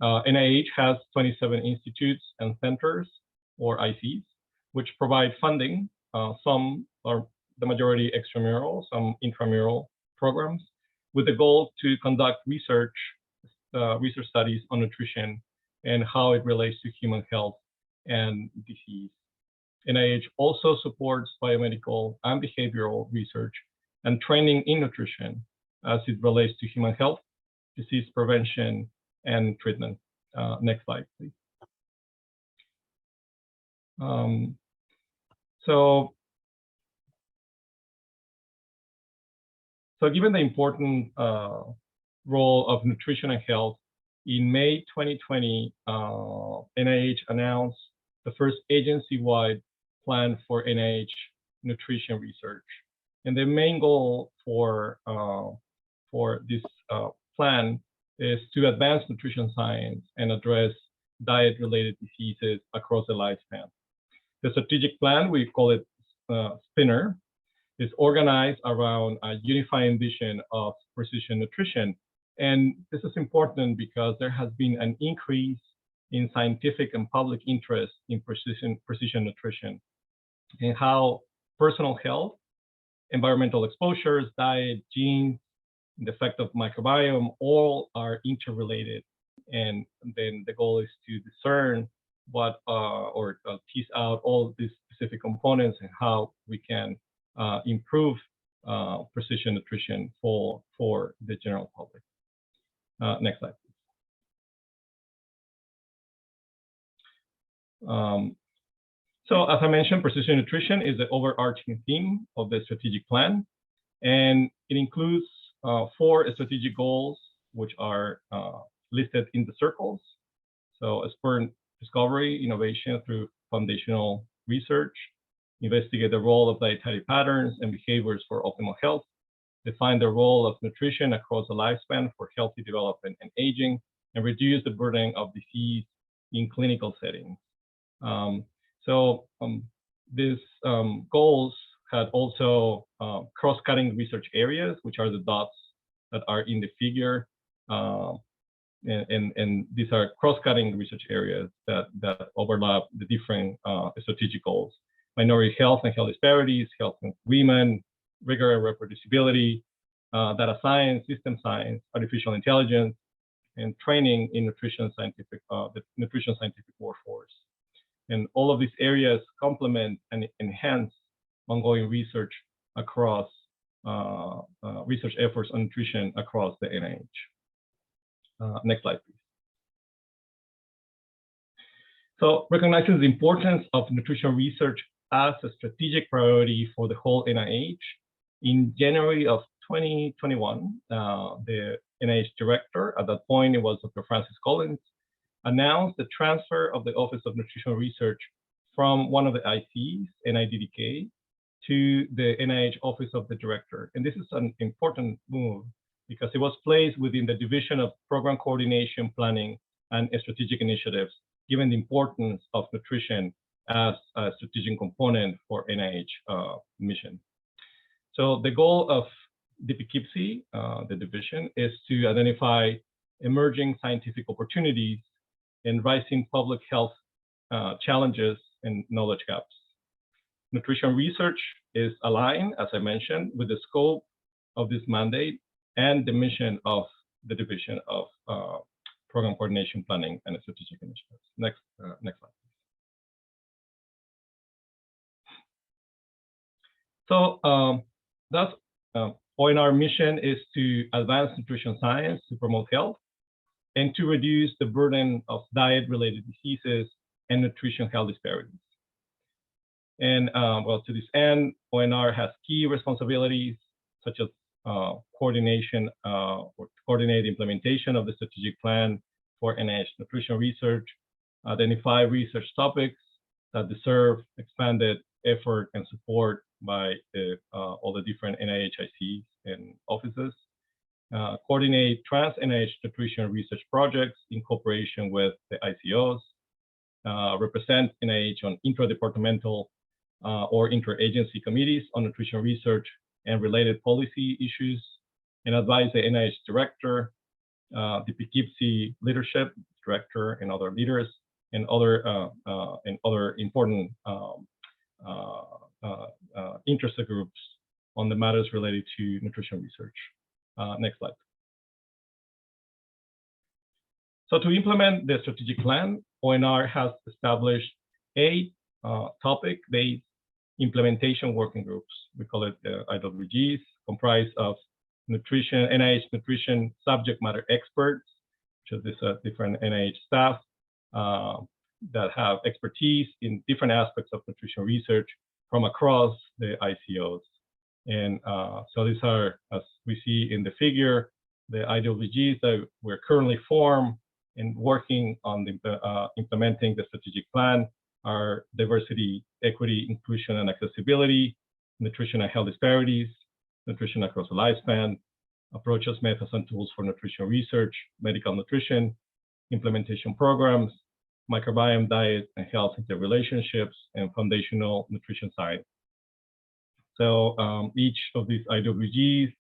NIH has 27 institutes and centers, or ICs, which provide funding. Some are the majority extramural, some intramural programs, with the goal to conduct research studies on nutrition and how it relates to human health and disease. NIH also supports biomedical and behavioral research and training in nutrition as it relates to human health, disease prevention, and treatment. Next slide, please. So given the important role of nutrition and health, in May 2020, NIH announced the first agency-wide plan for NIH nutrition research. And the main goal for this plan is to advance nutrition science and address diet-related diseases across the lifespan. The strategic plan, we call it SPINNER, is organized around a unifying vision of precision nutrition. And this is important because there has been an increase in scientific and public interest in precision nutrition and how personal health, environmental exposures, diet, genes, the effect of microbiome, all are interrelated. And then the goal is to discern what or tease out all these specific components and how we can improve precision nutrition for the general public. Next slide, please. So as I mentioned, precision nutrition is the overarching theme of the strategic plan, and it includes 4 strategic goals, which are listed in the circles. So spur discovery, innovation through foundational research, investigate the role of dietary patterns and behaviors for optimal health, define the role of nutrition across the lifespan for healthy development and aging, and reduce the burden of disease in clinical settings. These goals had also cross-cutting research areas, which are the dots that are in the figure. And these are cross-cutting research areas that overlap the different strategic goals: minority health and health disparities, health of women, rigor and reproducibility, data science, system science, artificial intelligence, and training in nutrition scientific, the nutrition scientific workforce. And all of these areas complement and enhance ongoing research across research efforts on nutrition across the NIH. Next slide, please. So recognizing the importance of nutrition research as a strategic priority for the whole NIH, in January of 2021, the NIH director, at that point it was Dr. Francis Collins, announced the transfer of the Office of Nutrition Research from one of the ICs, NIDDK, to the NIH Office of the Director. And this is an important move because it was placed within the Division of Program Coordination, Planning, and Strategic Initiatives, given the importance of nutrition as a strategic component for NIH mission. So the goal of DPKIPSI, the division, is to identify emerging scientific opportunities and rising public health challenges and knowledge gaps. Nutrition research is aligned, as I mentioned, with the scope of this mandate and the mission of the Division of Program Coordination, Planning, and Strategic Initiatives. Next slide. So that's ONR mission is to advance nutrition science to promote health and to reduce the burden of diet-related diseases and nutrition health disparities. And well, to this end, ONR has key responsibilities such as coordination or coordinate implementation of the strategic plan for NIH nutrition research, identify research topics that deserve expanded effort and support by all the different NIH ICs and offices, coordinate trans-NIH nutrition research projects in cooperation with the ICOs, represent NIH on intradepartmental or interagency committees on nutrition research and related policy issues, and advise the NIH director, the DPKIPSI leadership director and other leaders and other important interested groups on the matters related to nutrition research. Next slide. So to implement the strategic plan, ONR has established 8 topic-based implementation working groups. We call it IWGs, comprised of NIH nutrition subject matter experts, which is different NIH staff that have expertise in different aspects of nutrition research from across the ICOs. And so these are, as we see in the figure, the IWGs that we're currently formed and working on the, implementing the strategic plan are diversity, equity, inclusion, and accessibility, nutrition and health disparities, nutrition across the lifespan, approaches, methods, and tools for nutrition research, medical nutrition, implementation programs, microbiome, diet, and health interrelationships, and foundational nutrition science. So each of these IWGs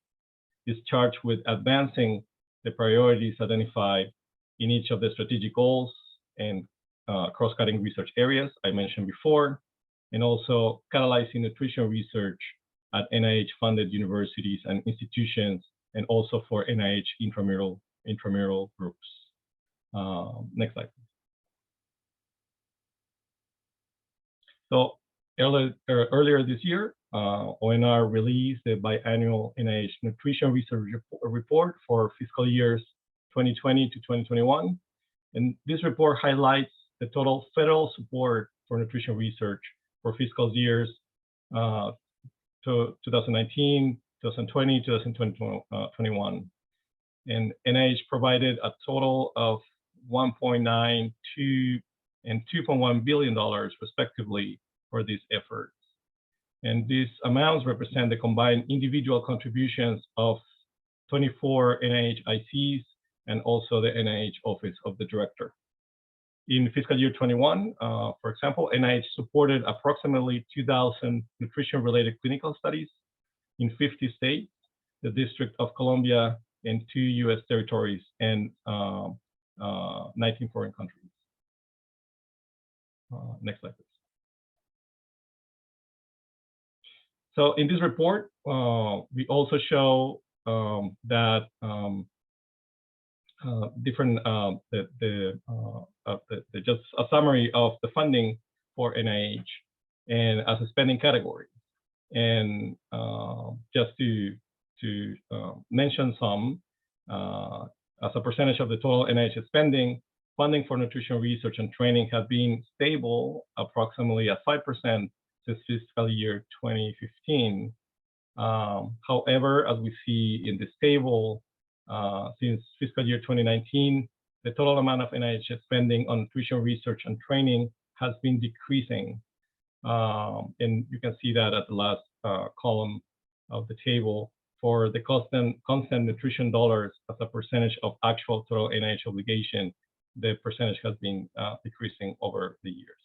is charged with advancing the priorities identified in each of the strategic goals and cross-cutting research areas I mentioned before, and also catalyzing nutrition research at NIH-funded universities and institutions, and also for NIH intramural groups. Next slide. So earlier this year, ONR released the biannual NIH Nutrition Research Report for fiscal years 2020 to 2021. And this report highlights the total federal support for nutrition research for fiscal years 2019, 2020, 2021. And NIH provided a total of $1.92 and $2.1 billion respectively for these efforts. And these amounts represent the combined individual contributions of 24 NIH ICs and also the NIH Office of the Director. In fiscal year 21, for example, NIH supported approximately 2,000 nutrition-related clinical studies in 50 states, the District of Columbia, and 2 US territories, and 19 foreign countries. Next slide, please. So in this report, we also show that different, just a summary of the funding for NIH and as a spending category. And just to mention some, as a percentage of the total NIH spending, funding for nutrition research and training has been stable, approximately at 5% since fiscal year 2015. However, as we see in this table, since fiscal year 2019, the total amount of NIH spending on nutrition research and training has been decreasing. And you can see that at the last column of the table for the constant nutrition dollars as a percentage of actual total NIH obligation, the percentage has been decreasing over the years.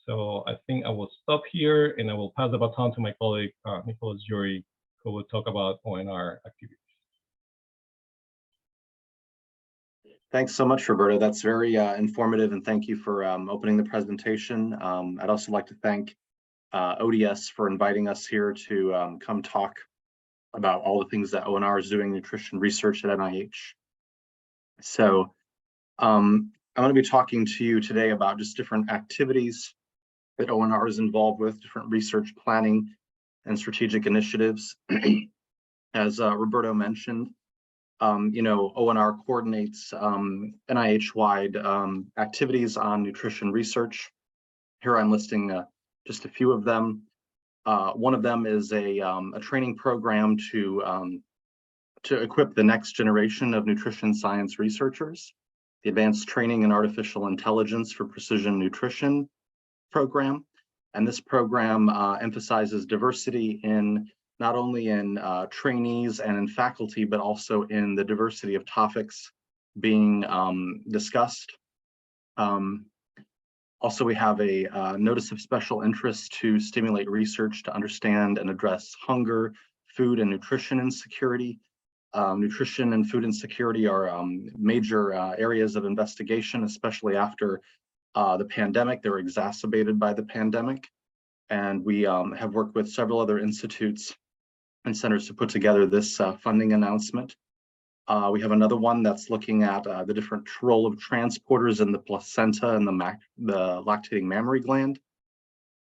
So I think I will stop here and I will pass the baton to my colleague, Nicholas Jury, who will talk about ONR activities. Thanks so much, Roberto. That's very informative, and thank you for opening the presentation. I'd also like to thank ODS for inviting us here to come talk about all the things that ONR is doing in nutrition research at NIH. So I'm going to be talking to you today about just different activities that ONR is involved with, different research planning and strategic initiatives. As Roberto mentioned, ONR coordinates NIH-wide activities on nutrition research. Here I'm listing just a few of them. One of them is a training program to equip the next generation of nutrition science researchers. The Advanced Training in Artificial Intelligence for Precision Nutrition program. And this program emphasizes diversity in not only in trainees and in faculty, but also in the diversity of topics being discussed. Also, we have a notice of special interest to stimulate research to understand and address hunger, food and nutrition insecurity, Nutrition and food insecurity are major areas of investigation, especially after the pandemic. They were exacerbated by the pandemic. And we have worked with several other institutes and centers to put together this funding announcement. We have another one that's looking at the different role of transporters in the placenta and the lactating mammary gland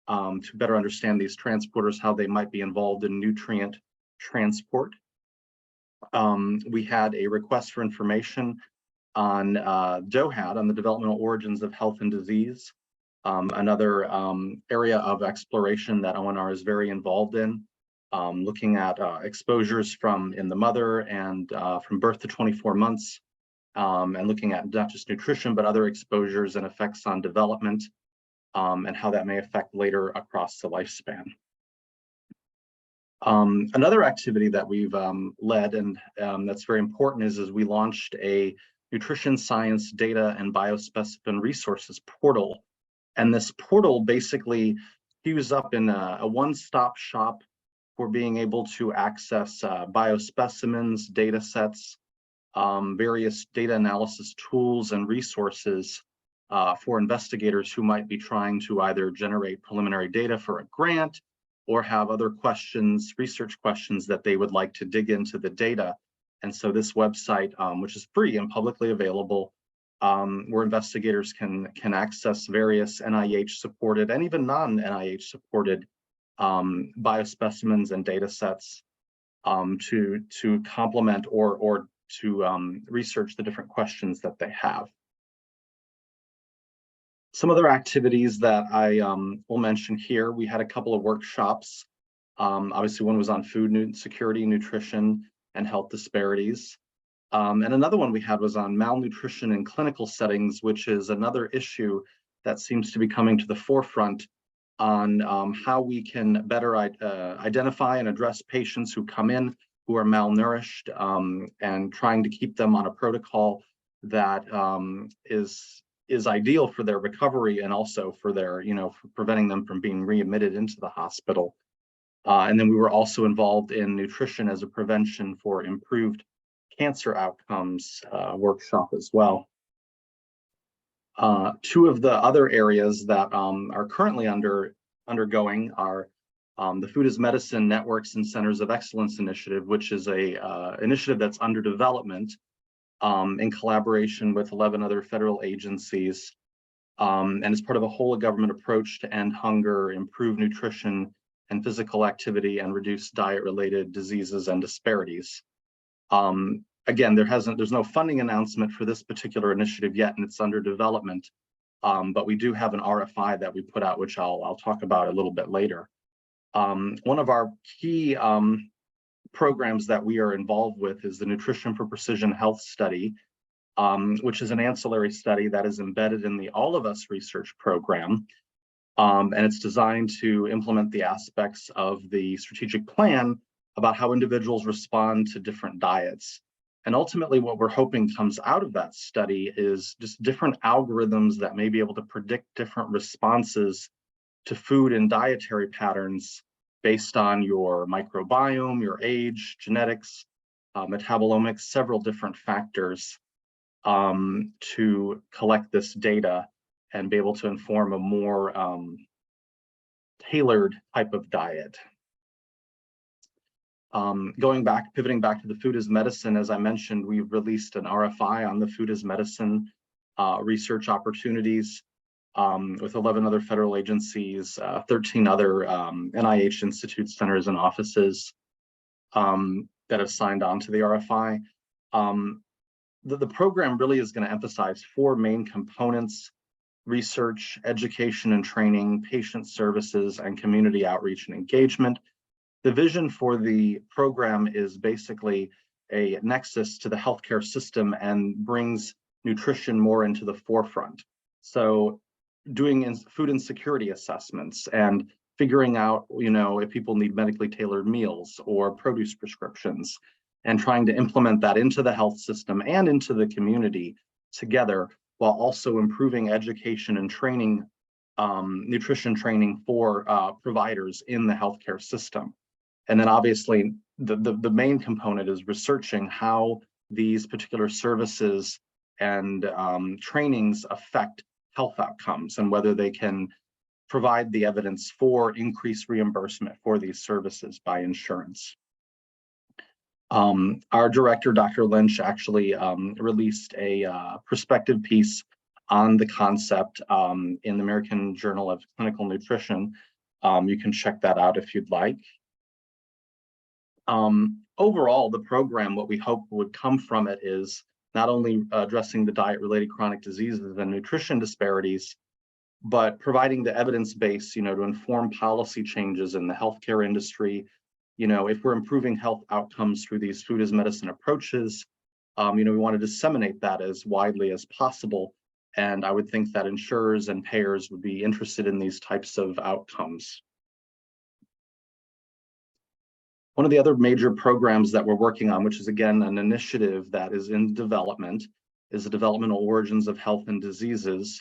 to better understand these transporters, how they might be involved in nutrient transport. We had a request for information on DOHAD, on the developmental origins of health and disease, another area of exploration that ONR is very involved in, looking at exposures from in the mother and from birth to 24 months, and looking at not just nutrition, but other exposures and effects on development, and how that may affect later across the lifespan. Another activity that we've led and that's very important is we launched a nutrition science data and biospecimen resources portal. And this portal basically queues up in a one-stop shop for being able to access biospecimens, data sets, various data analysis tools and resources for investigators who might be trying to either generate preliminary data for a grant or have other questions, research questions that they would like to dig into the data. And so this website, which is free and publicly available, where investigators can access various NIH supported and even non-NIH supported biospecimens and data sets to complement or to research the different questions that they have. Some other activities that I will mention here, we had a couple of workshops. Obviously one was on food security, nutrition, and health disparities. And another one we had was on malnutrition in clinical settings, which is another issue that seems to be coming to the forefront on how we can better identify and address patients who come in who are malnourished, and trying to keep them on a protocol that is ideal for their recovery and also for their, for preventing them from being readmitted into the hospital. And then we were also involved in nutrition as a prevention for improved cancer outcomes workshop as well. Two of the other areas that are currently undergoing are the Food as Medicine Networks and Centers of Excellence Initiative, which is a initiative that's under development in collaboration with 11 other federal agencies, and it's part of a whole of government approach to end hunger, improve nutrition and physical activity, and reduce diet-related diseases and disparities. Again, there's no funding announcement for this particular initiative yet, and it's under development, but we do have an RFI that we put out, which I'll talk about a little bit later. One of our key programs that we are involved with is the Nutrition for Precision Health study, which is an ancillary study that is embedded in the All of Us research program. And it's designed to implement the aspects of the strategic plan about how individuals respond to different diets. And ultimately what we're hoping comes out of that study is just different algorithms that may be able to predict different responses to food and dietary patterns based on your microbiome, your age, genetics, metabolomics, several different factors to collect this data and be able to inform a more tailored type of diet. Pivoting back to the Food as Medicine, as I mentioned, we've released an RFI on the Food as Medicine research opportunities with 11 other federal agencies, 13 other NIH institutes, centers, and offices that have signed on to the RFI. The program really is going to emphasize 4 main components: research, education and training, patient services, and community outreach and engagement. The vision for the program is basically a nexus to the healthcare system and brings nutrition more into the forefront. So doing food insecurity assessments and figuring out, if people need medically tailored meals or produce prescriptions, and trying to implement that into the health system and into the community together, while also improving education and training, nutrition training for providers in the healthcare system. And then obviously the main component is researching how these particular services and trainings affect health outcomes and whether they can provide the evidence for increased reimbursement for these services by insurance. Our director, Dr. Lynch, actually released a perspective piece on the concept in the American Journal of Clinical Nutrition. You can check that out if you'd like. Overall, the program, what we hope would come from it is not only addressing the diet-related chronic diseases and nutrition disparities, but providing the evidence base, to inform policy changes in the healthcare industry. If we're improving health outcomes through these food as medicine approaches, we want to disseminate that as widely as possible. And I would think that insurers and payers would be interested in these types of outcomes. One of the other major programs that we're working on, which is again an initiative that is in development, is the Developmental Origins of Health and Diseases.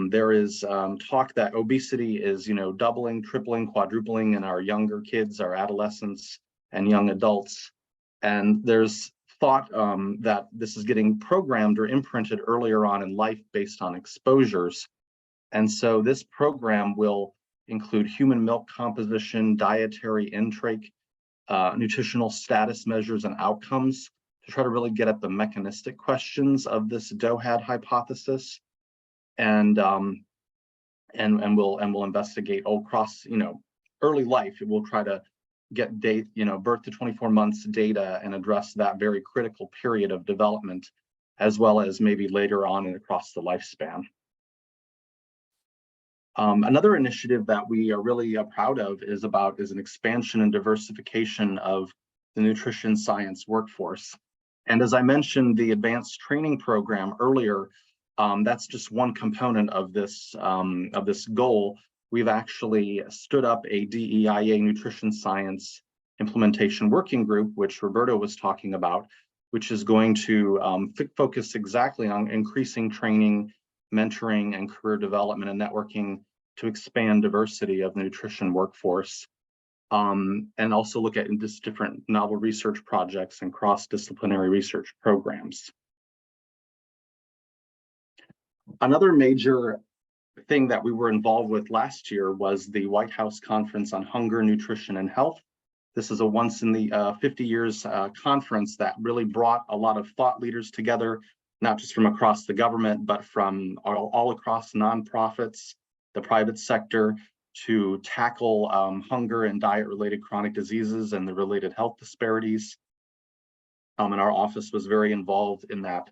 There is talk that obesity is, doubling, tripling, quadrupling in our younger kids, our adolescents, and young adults. And there's thought that this is getting programmed or imprinted earlier on in life based on exposures. And so this program will include human milk composition, dietary intake, nutritional status measures and outcomes to try to really get at the mechanistic questions of this DOHAD hypothesis. And we'll investigate all across, early life. We'll try to get birth to 24 months data and address that very critical period of development, as well as maybe later on and across the lifespan. Another initiative that we are really proud of is an expansion and diversification of the nutrition science workforce. And as I mentioned, the Advanced Training Program earlier, that's just one component of this goal. We've actually stood up a DEIA Nutrition Science Implementation Working Group, which Roberto was talking about, which is going to focus exactly on increasing training, mentoring, and career development and networking to expand diversity of the nutrition workforce, and also look at just different novel research projects and cross-disciplinary research programs. Another major thing that we were involved with last year was the White House Conference on Hunger, Nutrition, and Health. This is a once in the 50 years conference that really brought a lot of thought leaders together, not just from across the government, but from all across nonprofits, the private sector, to tackle hunger and diet-related chronic diseases and the related health disparities. And our office was very involved in that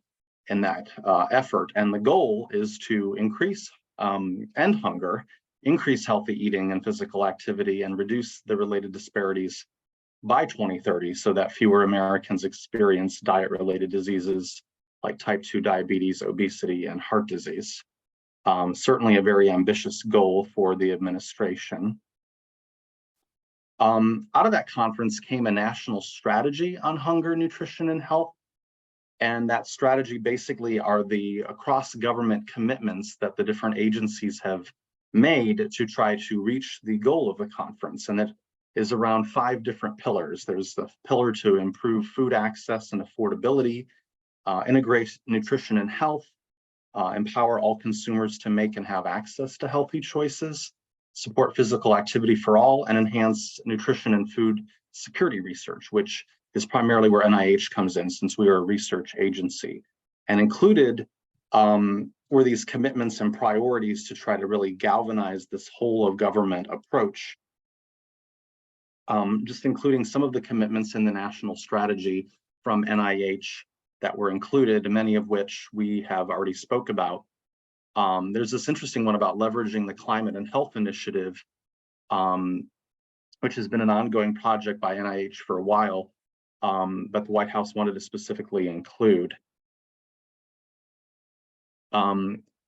effort. And the goal is to increase end hunger, increase healthy eating and physical activity, and reduce the related disparities by 2030 so that fewer Americans experience diet-related diseases like type 2 diabetes, obesity, and heart disease. Certainly a very ambitious goal for the administration. Out of that conference came a national strategy on hunger, nutrition, and health. And that strategy basically are the cross-government commitments that the different agencies have made to try to reach the goal of the conference. And it is around 5 different pillars. There's the pillar to improve food access and affordability, integrate nutrition and health, empower all consumers to make and have access to healthy choices, support physical activity for all, and enhance nutrition and food security research, which is primarily where NIH comes in, since we are a research agency. And included were these commitments and priorities to try to really galvanize this whole of government approach. Just including some of the commitments in the national strategy from NIH that were included, many of which we have already spoke about. There's this interesting one about leveraging the Climate and Health Initiative, which has been an ongoing project by NIH for a while, but the White House wanted to specifically include.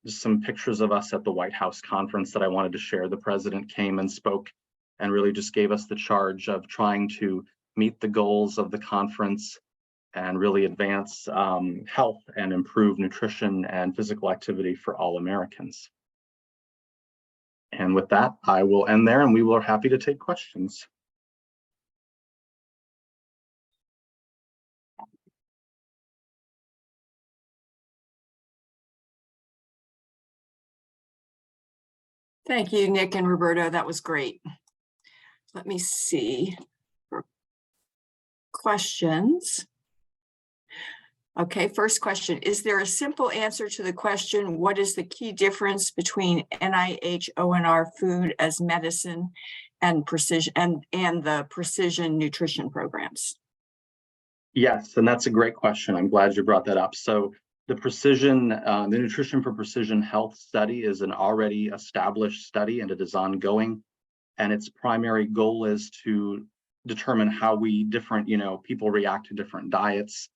Just some pictures of us at the White House conference that I wanted to share. The president came and spoke and really just gave us the charge of trying to meet the goals of the conference and really advance health and improve nutrition and physical activity for all Americans. And with that, I will end there, and we will be happy to take questions. Thank you, Nick and Roberto. That was great. Let me see for questions. Okay, first question. Is there a simple answer to the question, what is the key difference between NIH ONR food as medicine and precision and the precision nutrition programs? Yes, and that's a great question. I'm glad you brought that up. So the Nutrition for Precision Health study is an already established study, and it is ongoing. And its primary goal is to determine how people react to different diets,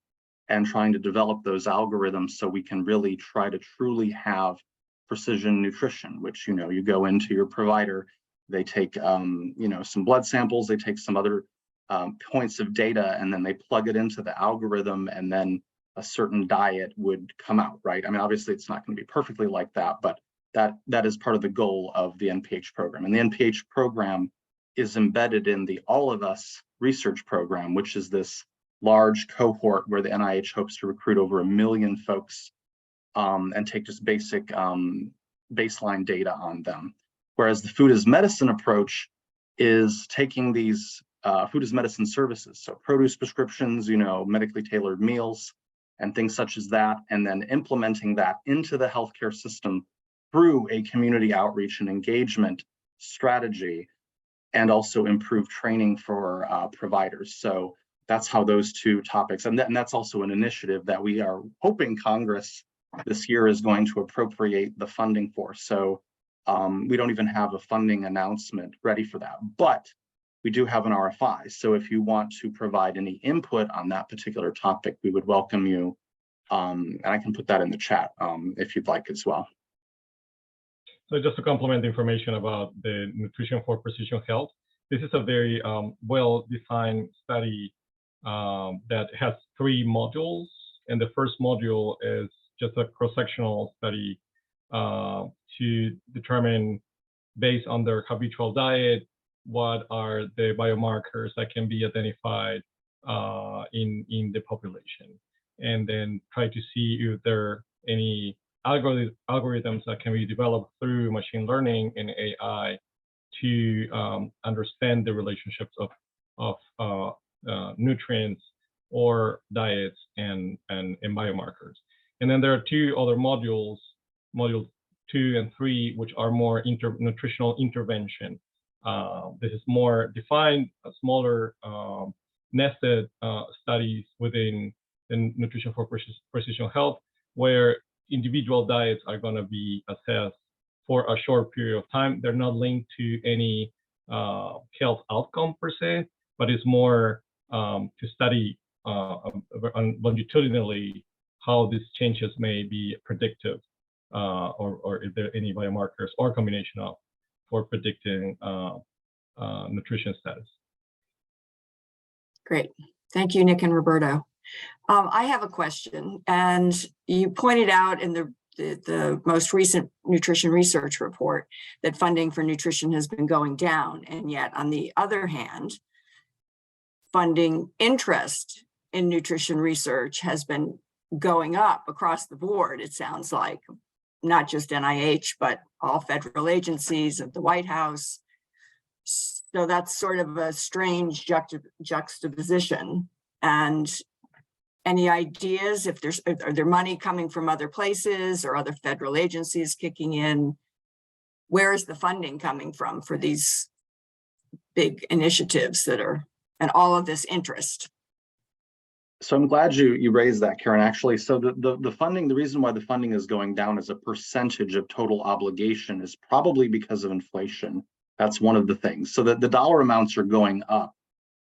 and trying to develop those algorithms so we can really try to truly have precision nutrition, which, you go into your provider, they take, some blood samples, they take some other points of data, and then they plug it into the algorithm, and then a certain diet would come out, right? I mean, obviously it's not going to be perfectly like that, but that is part of the goal of the NPH program. And the NPH program is embedded in the All of Us research program, which is this large cohort where the NIH hopes to recruit over 1 million folks and take just basic baseline data on them. Whereas the food as medicine approach is taking these food as medicine services, so produce prescriptions, medically tailored meals and things such as that, and then implementing that into the healthcare system through a community outreach and engagement strategy, and also improve training for providers. So that's how those two topics, and that's also an initiative that we are hoping Congress this year is going to appropriate the funding for. So we don't even have a funding announcement ready for that, but we do have an RFI. So if you want to provide any input on that particular topic, we would welcome you. And I can put that in the chat if you'd like as well. So just to complement the information about the Nutrition for Precision Health, this is a very well-defined study that has 3 modules. And the first module is just a cross-sectional study to determine, based on their habitual diet, what are the biomarkers that can be identified in the population, and then try to see if there are any algorithms that can be developed through machine learning and AI to understand the relationships of nutrients or diets and biomarkers. And then there are 2 other modules, module 2 and 3, which are more nutritional intervention. This is more defined, smaller, nested studies within the Nutrition for Precision Health, where individual diets are going to be assessed for a short period of time. They're not linked to any health outcome per se, but it's more to study longitudinally how these changes may be predictive, or if there are any biomarkers or combination of for predicting nutrition status. Great. Thank you, Nick and Roberto. I have a question, and you pointed out in the most recent nutrition research report that funding for nutrition has been going down, and yet on the other hand, funding interest in nutrition research has been going up across the board, it sounds like, not just NIH, but all federal agencies of the White House. So that's sort of a strange juxtaposition. And any ideas if are there money coming from other places or other federal agencies kicking in? Where is the funding coming from for these big initiatives that are, and all of this interest? So I'm glad you raised that, Karen, actually. So the funding, the reason why the funding is going down as a percentage of total obligation is probably because of inflation. That's one of the things. So that the dollar amounts are going up,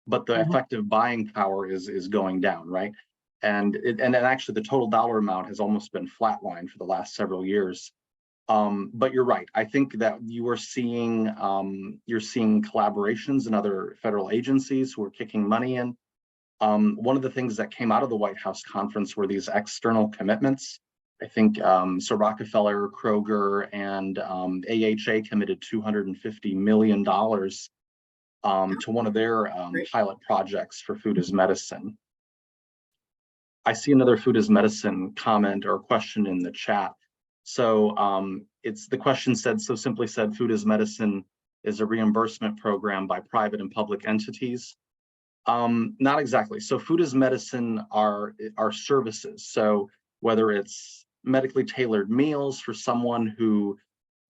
but the effective buying power is going down, right? And actually the total dollar amount has almost been flatlined for the last several years. But you're right. I think that you're seeing collaborations in other federal agencies who are kicking money in. One of the things that came out of the White House conference were these external commitments. I think so Rockefeller, Kroger, and AHA committed $250 million to one of their pilot projects for food as medicine. I see another food as medicine comment or question in the chat. So it's the question said, so simply said, food as medicine is a reimbursement program by private and public entities. Not exactly. So food as medicine are services. So whether it's medically tailored meals for someone who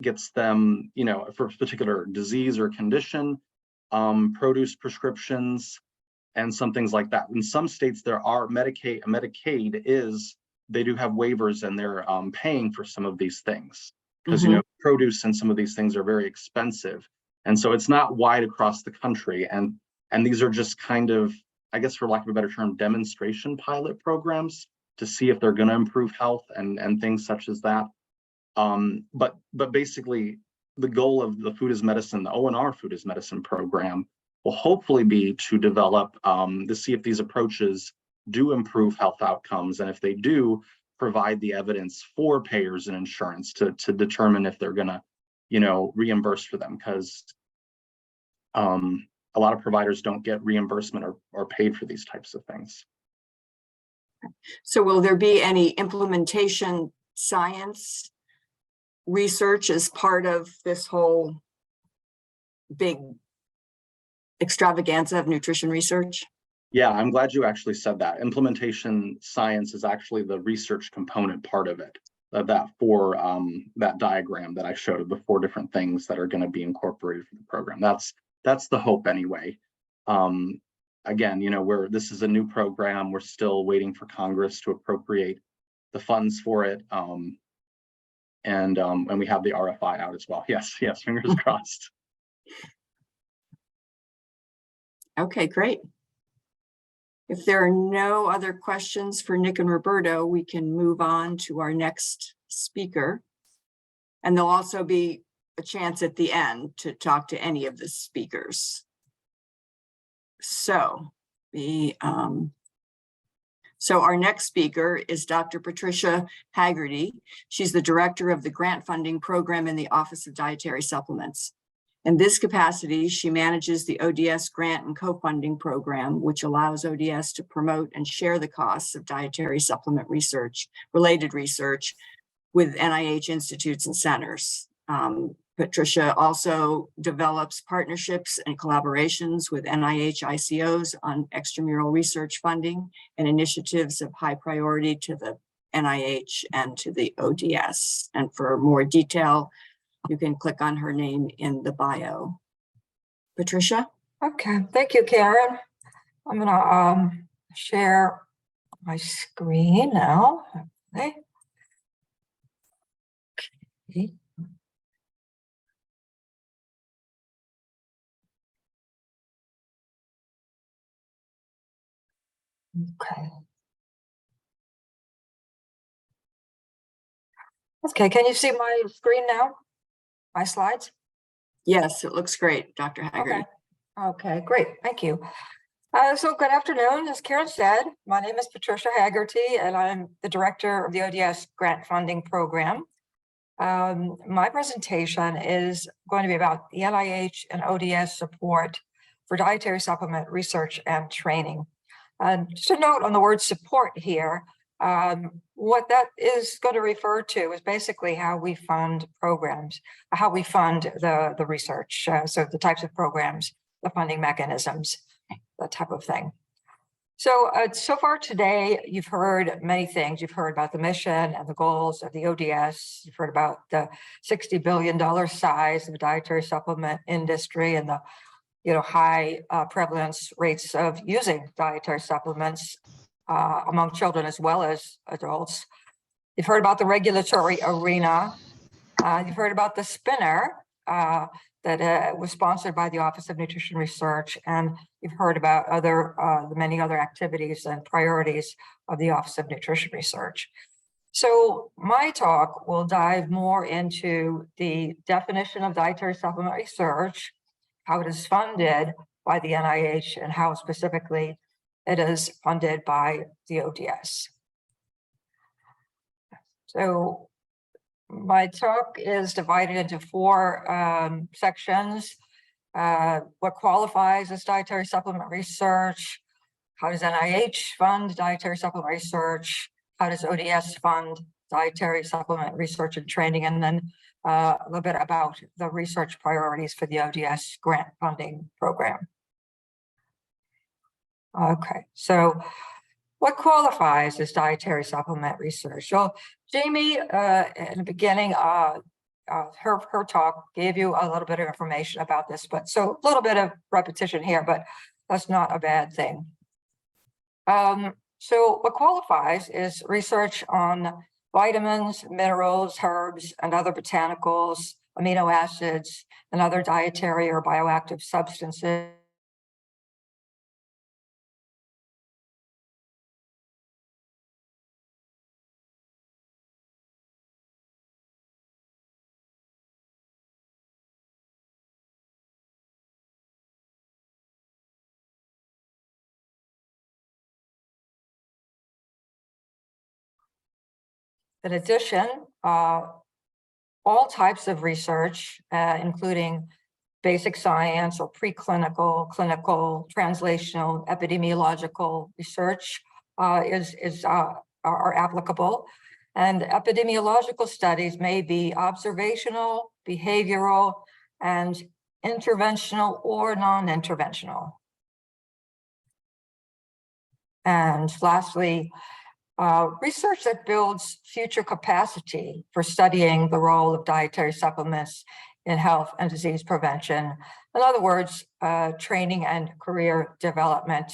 gets them, you know, for a particular disease or condition, produce prescriptions, and some things like that. In some states, there are Medicaid is, they do have waivers and they're paying for some of these things because, you know, produce and some of these things are very expensive. And so it's not wide across the country. And these are just kind of, I guess, for lack of a better term, demonstration pilot programs to see if they're going to improve health and things such as that. But basically, the goal of the Food as Medicine, the ONR Food as Medicine program, will hopefully be to develop to see if these approaches do improve health outcomes, and if they do, provide the evidence for payers and insurance to determine if they're going to, you know, reimburse for them, because a lot of providers don't get reimbursement or paid for these types of things. So will there be any implementation science research as part of this whole big extravaganza of nutrition research? Yeah, I'm glad you actually said that. Implementation science is actually the research component part of it, of that for that diagram that I showed of the 4 different things that are going to be incorporated for the program. That's the hope anyway. Again, you know, this is a new program. We're still waiting for Congress to appropriate the funds for it. And we have the RFI out as well. Yes, fingers crossed. Okay, great. If there are no other questions for Nick and Roberto, we can move on to our next speaker. And there'll also be a chance at the end to talk to any of the speakers. So our next speaker is Dr. Patricia Haggerty. She's the director of the Grant Funding Program in the Office of Dietary Supplements. In this capacity, she manages the ODS Grant and Cofunding Program, which allows ODS to promote and share the costs of dietary supplement research, related research, with NIH institutes and centers. Patricia also develops partnerships and collaborations with NIH ICOs on extramural research funding and initiatives of high priority to the NIH and to the ODS. And for more detail, you can click on her name in the bio. Patricia? Okay, thank you, Karen. I'm gonna share my screen now. Okay. Okay, can you see my screen now? My slides? Yes, it looks great, Dr. Haggerty. Okay, great, thank you. So good afternoon. As Karen said, my name is Patricia Haggerty, and I'm the director of the ODS Grant Funding Program. My presentation is going to be about the NIH and ODS support for dietary supplement research and training. Just a note on the word support here, what that is going to refer to is basically how we fund programs, how we fund the research. So the types of programs, the funding mechanisms, that type of thing. So, so far today, you've heard many things. You've heard about the mission and the goals of the ODS. You've heard about the $60 billion size of the dietary supplement industry and the high prevalence rates of using dietary supplements among children as well as adults. You've heard about the regulatory arena. You've heard about the spinner that was sponsored by the Office of Nutrition Research, and you've heard about the many other activities and priorities of the Office of Nutrition Research. So my talk will dive more into the definition of dietary supplement research, how it is funded by the NIH, and how specifically it is funded by the ODS. So my talk is divided into 4 sections. What qualifies as dietary supplement research? How does NIH fund dietary supplement research? How does ODS fund dietary supplement research and training, and then a little bit about the research priorities for the ODS Grant Funding Program. Okay, so what qualifies as dietary supplement research? Well, Jamie, in the beginning, her talk gave you a little bit of information about this, but so a little bit of repetition here, but that's not a bad thing. So what qualifies is research on vitamins, minerals, herbs, and other botanicals, amino acids, and other dietary or bioactive substances. In addition, all types of research, including basic science or preclinical, clinical, translational, epidemiological research are applicable. And epidemiological studies may be observational, behavioral, and interventional or non-interventional. And lastly, research that builds future capacity for studying the role of dietary supplements in health and disease prevention. In other words, training and career development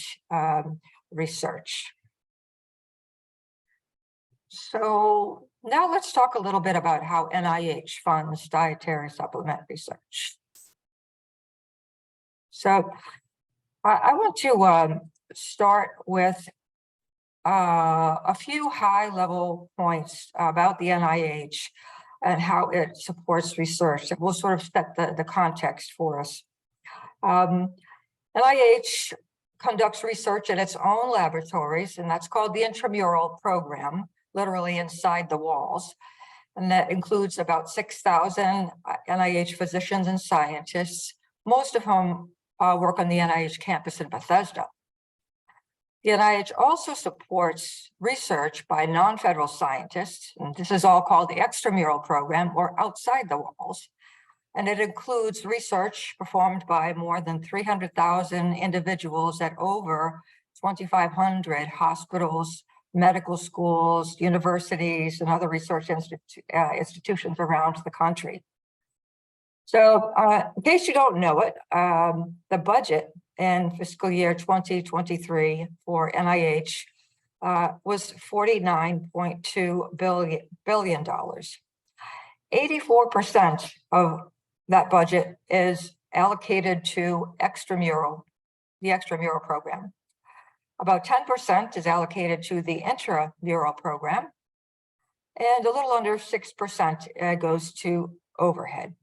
research. So now let's talk a little bit about how NIH funds dietary supplement research. So I want to start with a few high-level points about the NIH and how it supports research that will sort of set the context for us. NIH conducts research in its own laboratories, and that's called the Intramural Program, literally inside the walls. And that includes about 6,000 NIH physicians and scientists, most of whom work on the NIH campus in Bethesda. The NIH also supports research by non-federal scientists, and this is all called the Extramural Program, or outside the walls. And it includes research performed by more than 300,000 individuals at over 2,500 hospitals, medical schools, universities, and other research institutions around the country. So in case you don't know it, the budget in fiscal year 2023 for NIH was $49.2 billion. 84% of that budget is allocated to the extramural program. About 10% is allocated to the intramural program, and a little under 6% goes to overhead.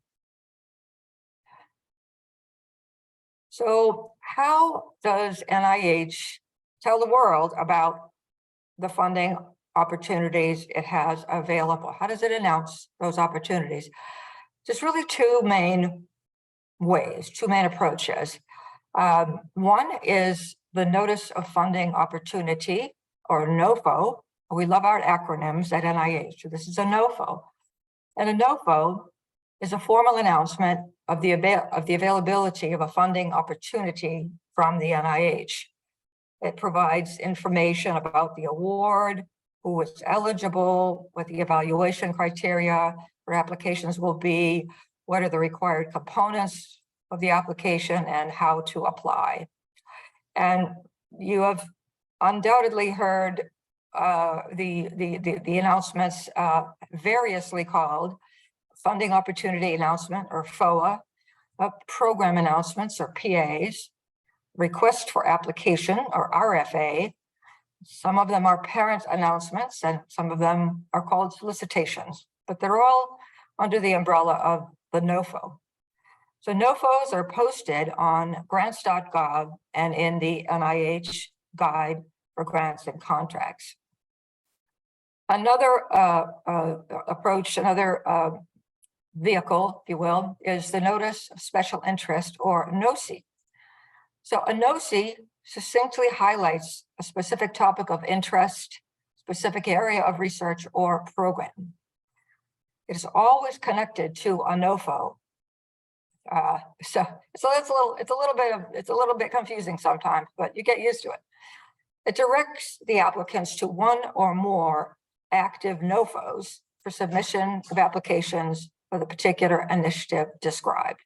So how does NIH tell the world about the funding opportunities it has available? How does it announce those opportunities? There's really two main ways, two main approaches. One is the Notice of Funding Opportunity, or NOFO. We love our acronyms at NIH. So this is a NOFO. And a NOFO is a formal announcement of the availability of a funding opportunity from the NIH. It provides information about the award, who is eligible, what the evaluation criteria for applications will be, what are the required components of the application, and how to apply. And you have undoubtedly heard the announcements variously called Funding Opportunity Announcement, or FOA, Program Announcements, or PAs, Request for Application, or RFA. Some of them are parent announcements, and some of them are called solicitations, but they're all under the umbrella of the NOFO. So NOFOs are posted on grants.gov and in the NIH Guide for Grants and Contracts. Another approach, another vehicle, if you will, is the Notice of Special Interest, or NOSI. So a NOSI succinctly highlights a specific topic of interest, specific area of research or program. It is always connected to a NOFO. So it's a little bit confusing sometimes, but you get used to it. It directs the applicants to one or more active NOFOs for submission of applications for the particular initiative described.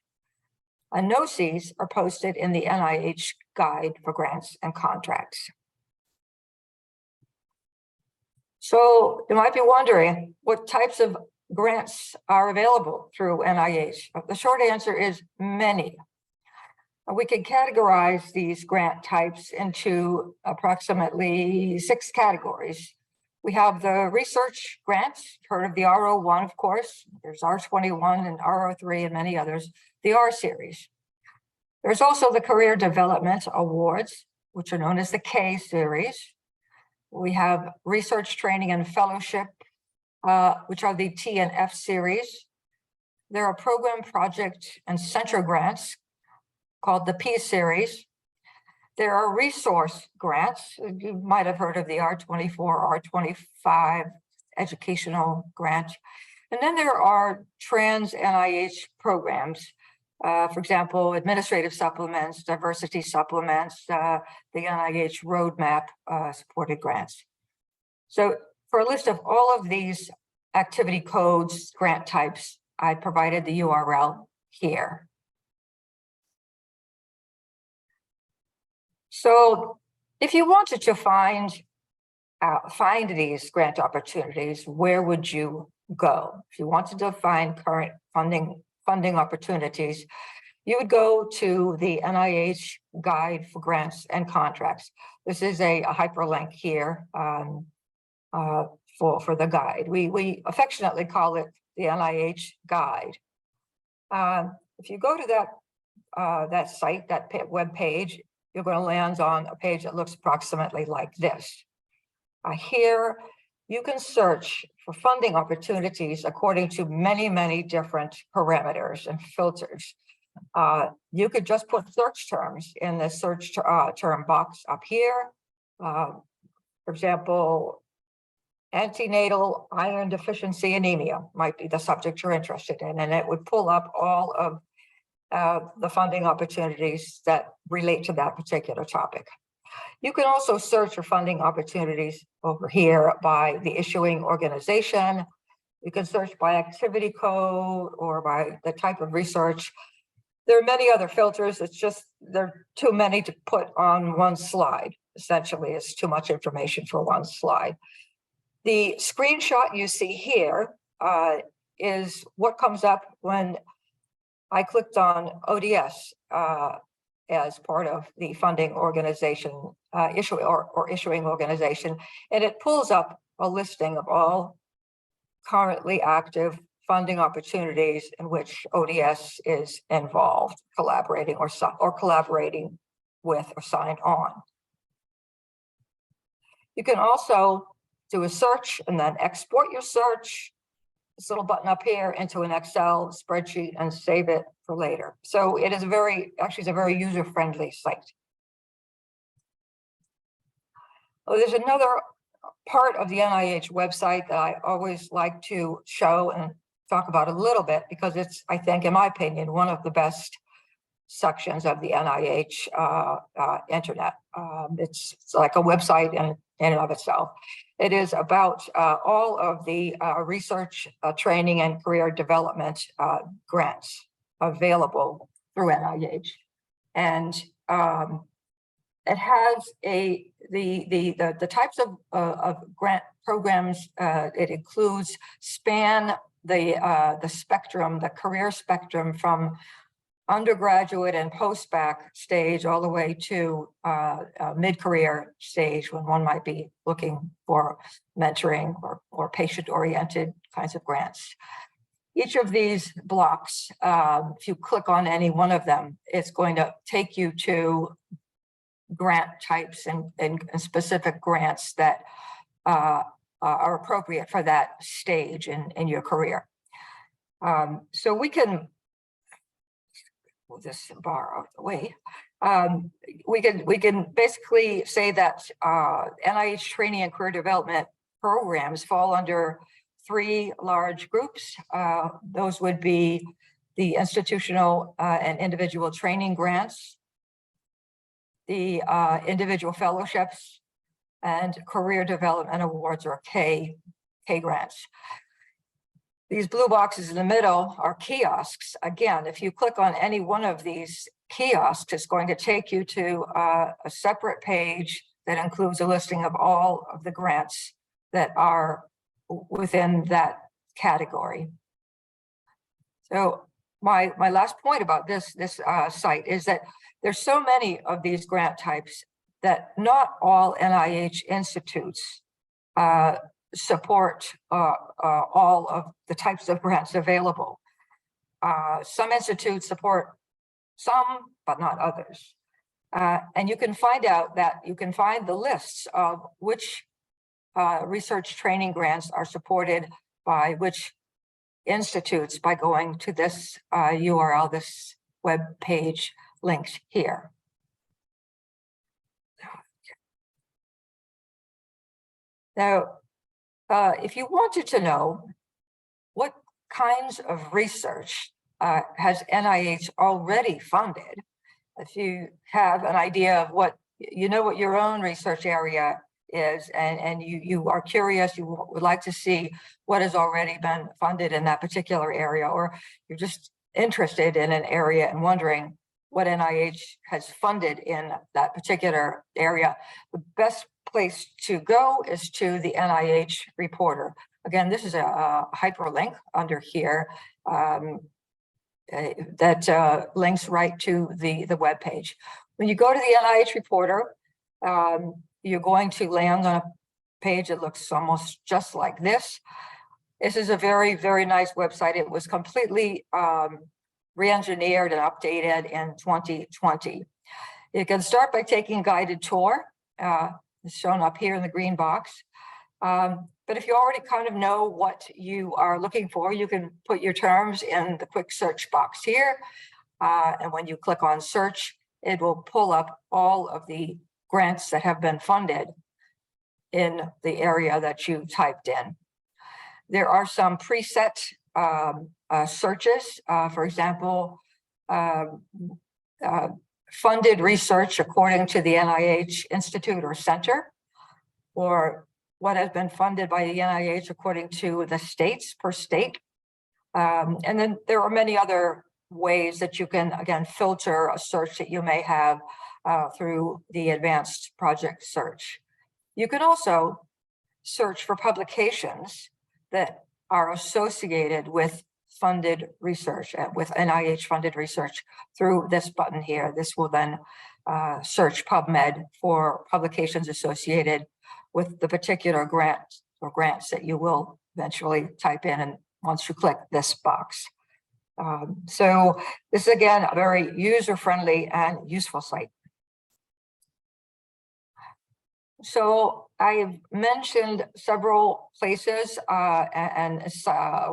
NOCs are posted in the NIH Guide for Grants and Contracts. So you might be wondering what types of grants are available through NIH. The short answer is many. We can categorize these grant types into approximately 6 categories. We have the research grants, heard of the R01, of course. There's R21 and R03 and many others, the R series. There's also the career development awards, which are known as the K series. We have research training and fellowship, which are the T and F series. There are program, project, and center grants called the P series. There are resource grants. You might have heard of the R24, R25 educational grant. And then there are trans NIH programs. For example, administrative supplements, diversity supplements, the NIH roadmap supported grants. So for a list of all of these activity codes, grant types, I provided the URL here. So if you wanted to find these grant opportunities, where would you go? If you wanted to find current funding opportunities, you would go to the NIH Guide for Grants and Contracts. This is a hyperlink here for the guide. We affectionately call it the NIH Guide. If you go to that site, that web page, you're going to land on a page that looks approximately like this. Here, you can search for funding opportunities according to many, many different parameters and filters. You could just put search terms in the search term box up here. For example, antenatal iron deficiency anemia might be the subject you're interested in, and it would pull up all of the funding opportunities that relate to that particular topic. You can also search for funding opportunities over here by the issuing organization. You can search by activity code or by the type of research. There are many other filters. It's just there are too many to put on one slide. Essentially, it's too much information for one slide. The screenshot you see here is what comes up when I clicked on ODS as part of the funding organization, issuing organization, and it pulls up a listing of all currently active funding opportunities in which ODS is involved, collaborating or collaborating with or signed on. You can also do a search and then export your search, this little button up here, into an Excel spreadsheet and save it for later. So it is it's a very user-friendly site. Oh, there's another part of the NIH website that I always like to show and talk about a little bit because it's, I think, in my opinion, one of the best sections of the NIH internet. It's like a website in and of itself. It is about all of the research, training, and career development grants available through NIH, and it has the types of grant programs it includes span the spectrum, the career spectrum from undergraduate and post-bac stage all the way to mid-career stage when one might be looking for mentoring or patient-oriented kinds of grants. Each of these blocks, if you click on any one of them, it's going to take you to grant types and specific grants that are appropriate for that stage in your career. So we can move this bar out of the way. We can basically say that NIH training and career development programs fall under three large groups. Those would be the institutional and individual training grants, the individual fellowships, and career development awards, or K grants. These blue boxes in the middle are kiosks. Again, if you click on any one of these kiosks, it's going to take you to a separate page that includes a listing of all of the grants that are within that category. So my last point about this site is that there's so many of these grant types that not all NIH institutes support all of the types of grants available. Some institutes support some, but not others. And you can find out that you can find the lists of which research training grants are supported by which institutes by going to this URL, this web page linked here. Now, if you wanted to know what kinds of research has NIH already funded, if you have an idea of what your own research area is, and you are curious, you would like to see what has already been funded in that particular area, or you're just interested in an area and wondering what NIH has funded in that particular area, the best place to go is to the NIH Reporter. Again, this is a hyperlink under here that links right to the web page. When you go to the NIH Reporter, you're going to land on a page that looks almost just like this. This is a very, very nice website. It was completely re-engineered and updated in 2020. You can start by taking a guided tour. It's shown up here in the green box. But if you already kind of know what you are looking for, you can put your terms in the quick search box here. And when you click on search, it will pull up all of the grants that have been funded in the area that you typed in. There are some preset searches, for example, funded research according to the NIH Institute or Center, or what has been funded by the NIH according to the states per state. And then there are many other ways that you can, again, filter a search that you may have through the advanced project search. You can also search for publications that are associated with funded research, with NIH funded research through this button here. This will then search PubMed for publications associated with the particular grant or grants that you will eventually type in, and once you click this box. So this is, again, a very user-friendly and useful site. So I've mentioned several places and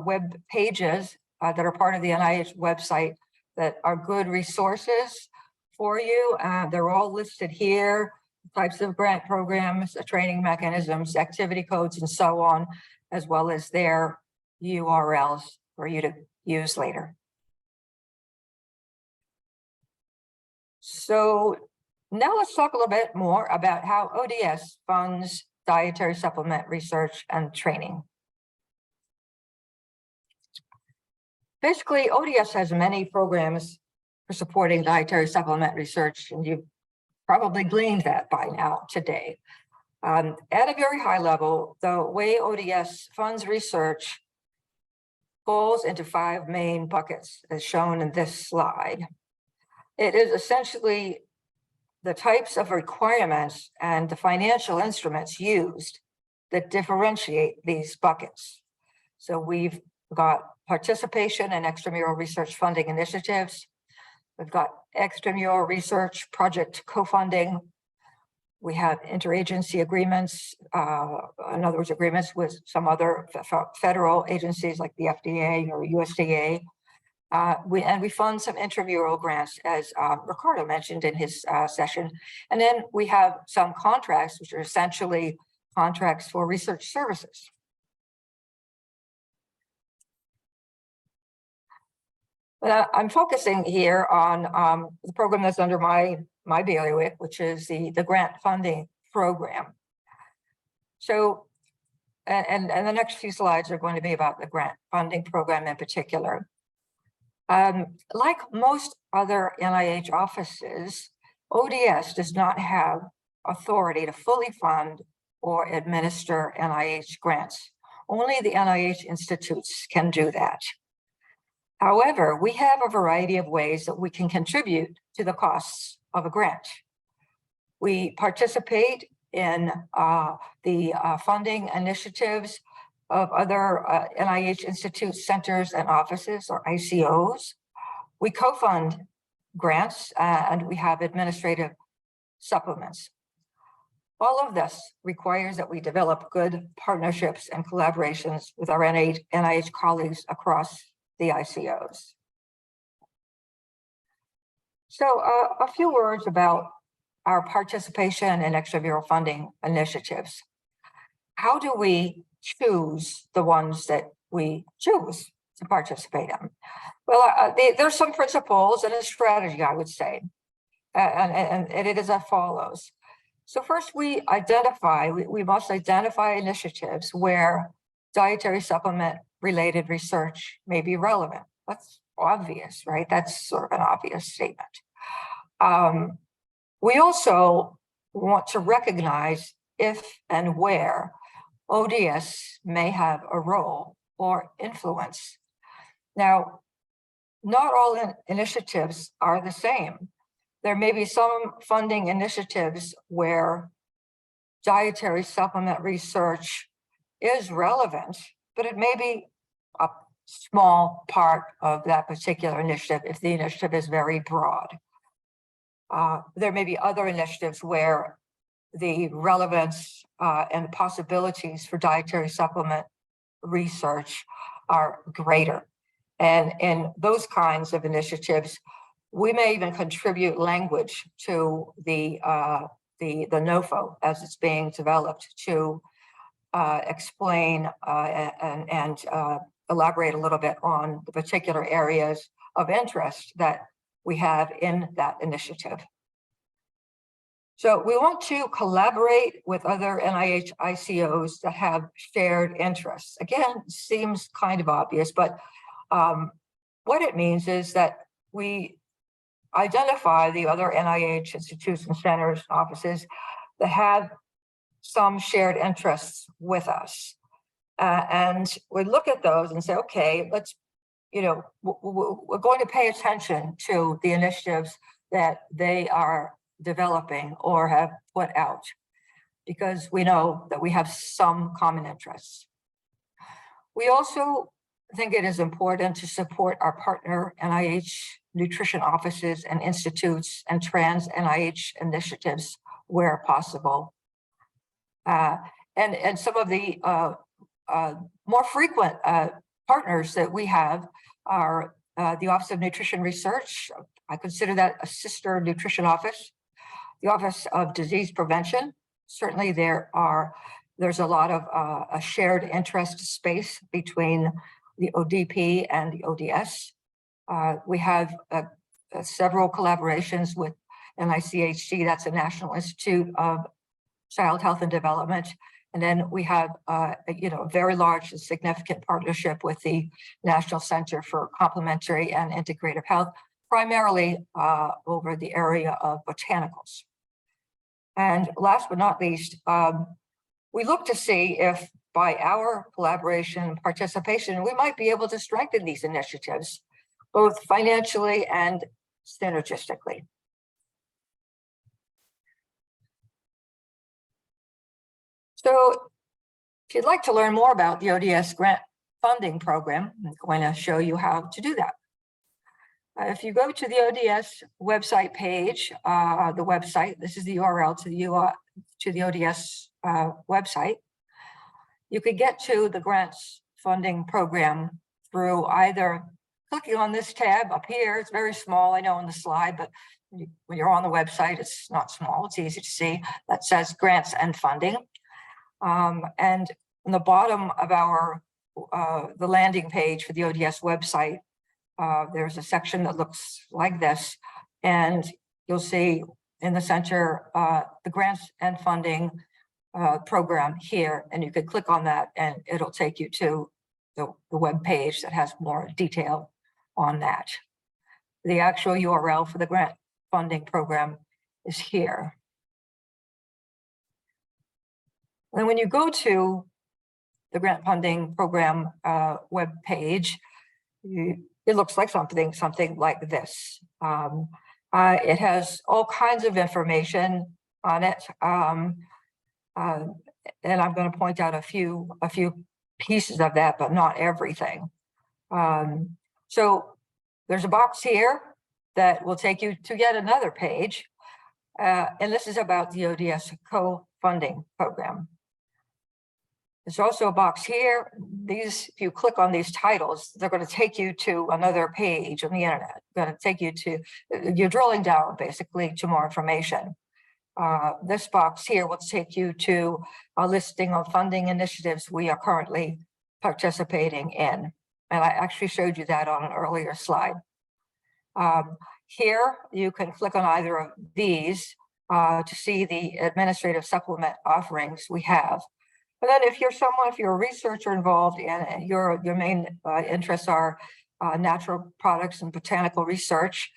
web pages that are part of the NIH website that are good resources for you. They're all listed here, types of grant programs, training mechanisms, activity codes, and so on, as well as their URLs for you to use later. So now let's talk a little bit more about how ODS funds dietary supplement research and training. Basically, ODS has many programs for supporting dietary supplement research, and you've probably gleaned that by now today. At a very high level, the way ODS funds research falls into 5 main buckets, as shown in this slide. It is essentially the types of requirements and the financial instruments used that differentiate these buckets. So we've got participation in extramural research funding initiatives. We've got extramural research project co-funding. We have interagency agreements, in other words, agreements with some other federal agencies like the FDA or USDA. And we fund some intramural grants, as Roberto mentioned in his session. And then we have some contracts, which are essentially contracts for research services. But I'm focusing here on the program that's under my bailiwick, which is the Grant Funding Program. So, and the next few slides are going to be about the Grant Funding Program in particular. Like most other NIH offices, ODS does not have authority to fully fund or administer NIH grants. Only the NIH institutes can do that. However, we have a variety of ways that we can contribute to the costs of a grant. We participate in the funding initiatives of other NIH institutes, centers, and offices, or ICOs. We co-fund grants, and we have administrative supplements. All of this requires that we develop good partnerships and collaborations with our NIH colleagues across the ICOs. So a few words about our participation in extramural funding initiatives. How do we choose the ones that we choose to participate in? Well, there's some principles and a strategy, I would say, and it is as follows. So first, we must identify initiatives where dietary supplement related research may be relevant. That's obvious, right? That's sort of an obvious statement. We also want to recognize if and where ODS may have a role or influence. Now, not all initiatives are the same. There may be some funding initiatives where dietary supplement research is relevant, but it may be a small part of that particular initiative if the initiative is very broad. There may be other initiatives where the relevance and possibilities for dietary supplement research are greater. And in those kinds of initiatives, we may even contribute language to the NOFO as it's being developed to explain and elaborate a little bit on the particular areas of interest that we have in that initiative. So we want to collaborate with other NIH ICOs that have shared interests. Again, seems kind of obvious, but what it means is that we identify the other NIH institutes and centers, offices that have some shared interests with us. And we look at those and say, okay, let's, we're going to pay attention to the initiatives that they are developing or have put out, because we know that we have some common interests. We also think it is important to support our partner NIH nutrition offices and institutes and trans NIH initiatives where possible. And some of the more frequent partners that we have are the Office of Nutrition Research. I consider that a sister nutrition office. The Office of Disease Prevention. Certainly there's a lot of a shared interest space between the ODP and the ODS. We have several collaborations with NICHD, that's a National Institute of Child Health and Development. And then we have a very large and significant partnership with the National Center for Complementary and Integrative Health, primarily over the area of botanicals. And last but not least, we look to see if by our collaboration and participation, we might be able to strengthen these initiatives, both financially and synergistically. So if you'd like to learn more about the ODS Grant Funding Program, I'm going to show you how to do that. If you go to the ODS website page, this is the URL to the ODS website, you could get to the Grants Funding Program through either clicking on this tab up here. It's very small, I know on the slide, but when you're on the website, it's not small, it's easy to see. That says Grants and Funding. And on the bottom of our the landing page for the ODS website, there's a section that looks like this, and you'll see in the center the grants and funding program here, and you could click on that and it'll take you to the web page that has more detail on that. The actual URL for the grant funding program is here. And when you go to the grant funding program web page, it looks like something like this. It has all kinds of information on it, and I'm going to point out a few pieces of that, but not everything. So there's a box here that will take you to yet another page, and this is about the ODS co-funding program. There's also a box here. These, if you click on these titles, they're going to take you to another page on the internet. Going to take you to, you're drilling down basically to more information. This box here will take you to a listing of funding initiatives we are currently participating in. And I actually showed you that on an earlier slide. Here, you can click on either of these to see the administrative supplement offerings we have. And then if you're a researcher involved and your main interests are natural products and botanical research,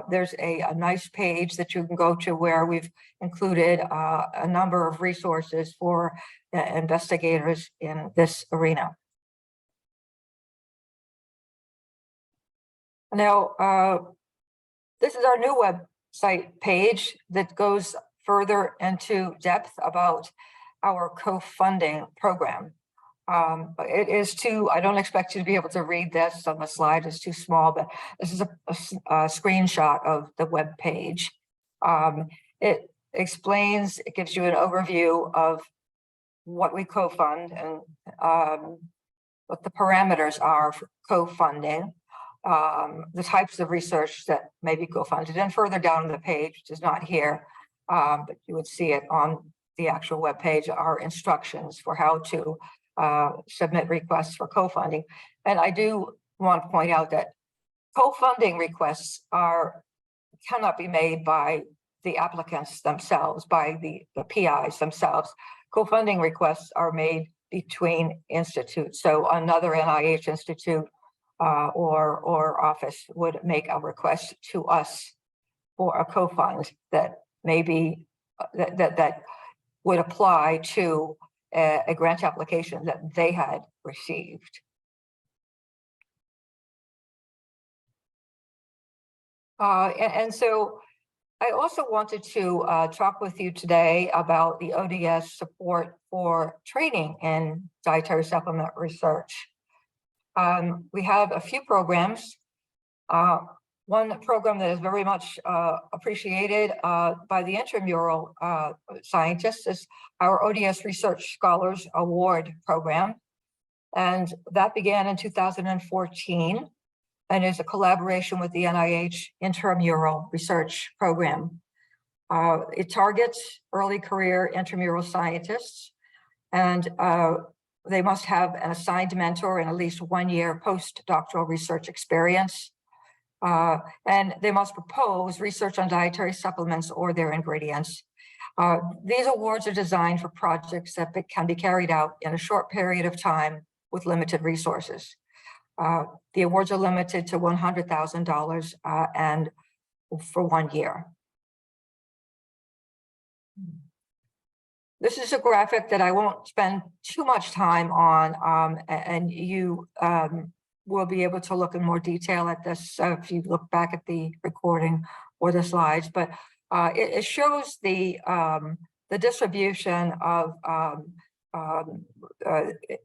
there's a nice page that you can go to where we've included a number of resources for investigators in this arena. Now, this is our new website page that goes further into depth about our co-funding program. But it is too, I don't expect you to be able to read this on the slide, it's too small, but this is a screenshot of the web page. It explains, it gives you an overview of what we co-fund and what the parameters are for co-funding, the types of research that may be co-funded, and further down the page, which is not here, but you would see it on the actual web page, are instructions for how to submit requests for co-funding. And I do want to point out that co-funding requests cannot be made by the applicants themselves, by the PIs themselves. Co-funding requests are made between institutes. So another NIH institute or office would make a request to us for a co-fund that maybe that would apply to a grant application that they had received. And so I also wanted to talk with you today about the ODS support for training in dietary supplement research. We have a few programs. One program that is very much appreciated by the intramural scientists is our ODS Research Scholars Award program. And that began in 2014 and is a collaboration with the NIH Intramural Research Program. It targets early career intramural scientists, and they must have an assigned mentor and at least 1 year postdoctoral research experience. And they must propose research on dietary supplements or their ingredients. These awards are designed for projects that can be carried out in a short period of time with limited resources. The awards are limited to $100,000 and for 1 year. This is a graphic that I won't spend too much time on, and you will be able to look in more detail at this if you look back at the recording or the slides, but it shows the distribution of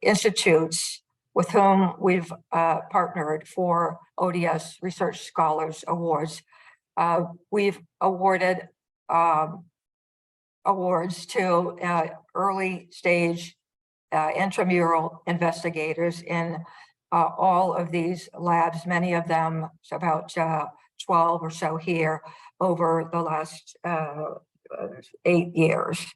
institutes with whom we've partnered for ODS Research Scholars Awards. We've awarded awards to early stage intramural investigators in all of these labs, many of them, so about 12 or so here over the last 8 years.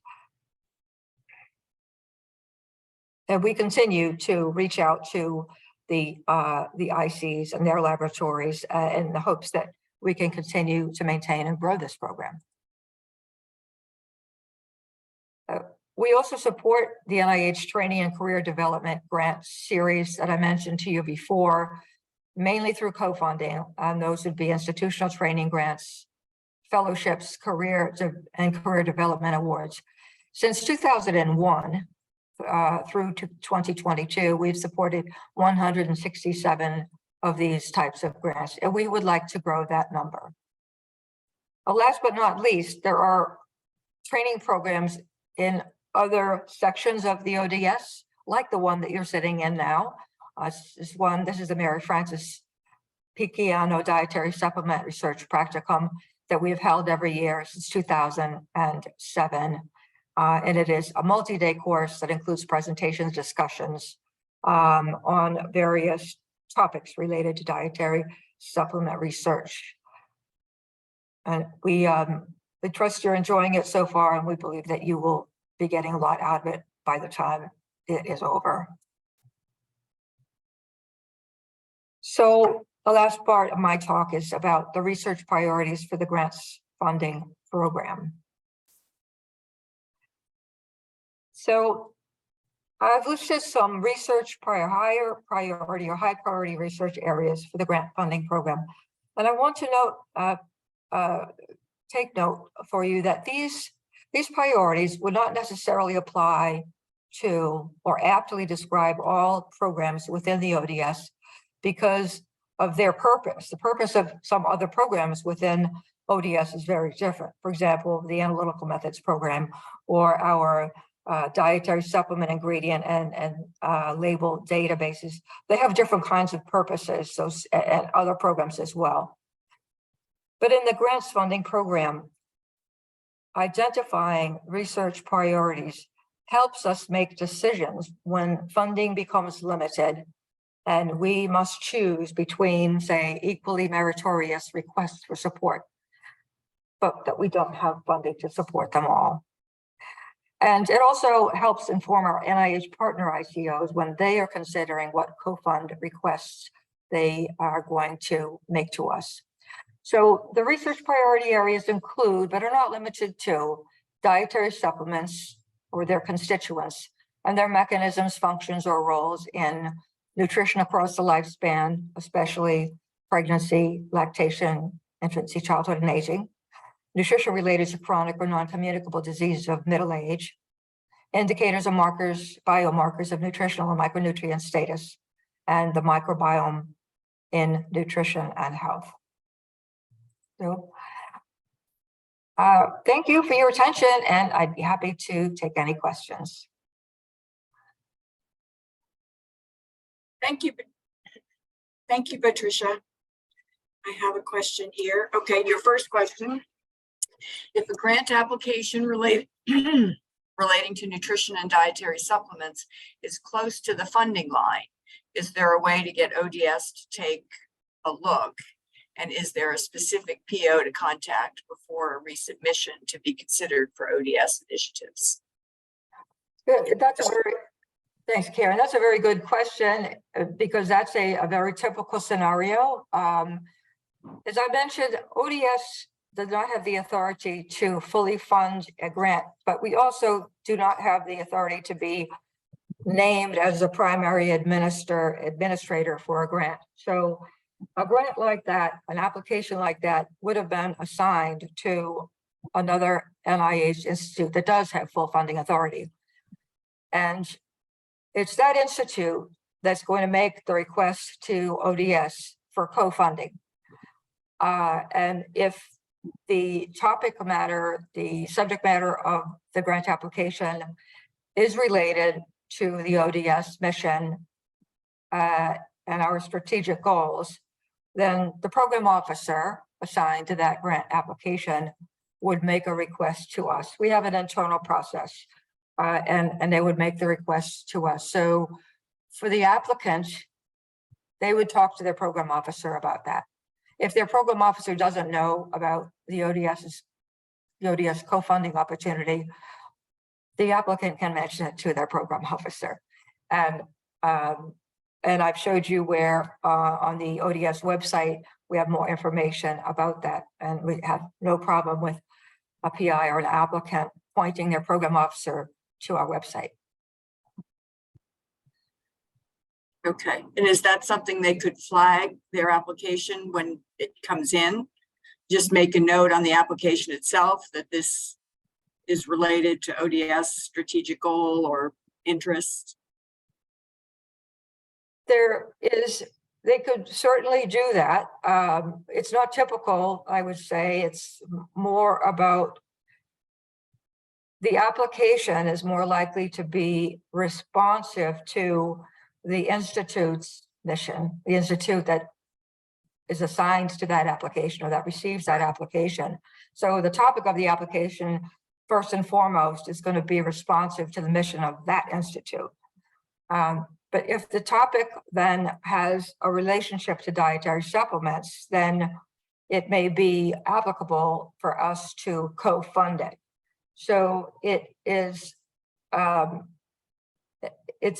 And we continue to reach out to the ICs and their laboratories in the hopes that we can continue to maintain and grow this program. We also support the NIH Training and Career Development Grant series that I mentioned to you before, mainly through co-funding, and those would be institutional training grants, fellowships, and career development awards. Since 2001 through to 2022, we've supported 167 of these types of grants, and we would like to grow that number. Last but not least, there are training programs in other sections of the ODS, like the one that you're sitting in now. This is the Mary Frances Picciano Dietary Supplement Research Practicum that we've held every year since 2007. And it is a multi-day course that includes presentations, discussions on various topics related to dietary supplement research. And we trust you're enjoying it so far, and we believe that you will be getting a lot out of it by the time it is over. So the last part of my talk is about the research priorities for the Grants Funding Program. So I've listed some research high priority research areas for the Grant Funding Program. And I want to take note for you that these priorities would not necessarily apply to or aptly describe all programs within the ODS because of their purpose. The purpose of some other programs within ODS is very different. For example, the Analytical Methods Program or our dietary supplement ingredient and label databases. They have different kinds of purposes, and other programs as well. But in the Grants Funding Program, identifying research priorities helps us make decisions when funding becomes limited and we must choose between, say, equally meritorious requests for support, but that we don't have funding to support them all. And it also helps inform our NIH partner ICOs when they are considering what co-fund requests they are going to make to us. So the research priority areas include, but are not limited to, dietary supplements or their constituents and their mechanisms, functions, or roles in nutrition across the lifespan, especially pregnancy, lactation, infancy, childhood, and aging, nutrition related to chronic or non-communicable diseases of middle age, indicators of markers, biomarkers of nutritional and micronutrient status, and the microbiome in nutrition and health. So, thank you for your attention, and I'd be happy to take any questions. Thank you. Thank you, Patricia. I have a question here. Okay, your first question. If a grant application relating to nutrition and dietary supplements is close to the funding line, is there a way to get ODS to take a look? And is there a specific PO to contact before a resubmission to be considered for ODS initiatives? Thanks, Karen. That's a very good question because that's a very typical scenario. As I mentioned, ODS does not have the authority to fully fund a grant, but we also do not have the authority to be named as the primary administrator for a grant. So a grant like that, an application like that, would have been assigned to another NIH institute that does have full funding authority. And it's that institute that's going to make the request to ODS for co-funding. And if the topic matter, the subject matter of the grant application is related to the ODS mission and our strategic goals, then the program officer assigned to that grant application would make a request to us. We have an internal process and they would make the request to us. So for the applicant, they would talk to their program officer about that. If their program officer doesn't know about the ODS co-funding opportunity, the applicant can mention it to their program officer. And I've showed you where on the ODS website, we have more information about that. And we have no problem with a PI or an applicant pointing their program officer to our website. Okay, and is that something they could flag their application when it comes in? Just make a note on the application itself that this is related to ODS strategic goal or interest? They could certainly do that. It's not typical, I would say. It's more about the application is more likely to be responsive to the institute's mission, the institute that is assigned to that application or that receives that application. So the topic of the application, first and foremost, is going to be responsive to the mission of that institute. But if the topic then has a relationship to dietary supplements, then it may be applicable for us to co-fund it. So it's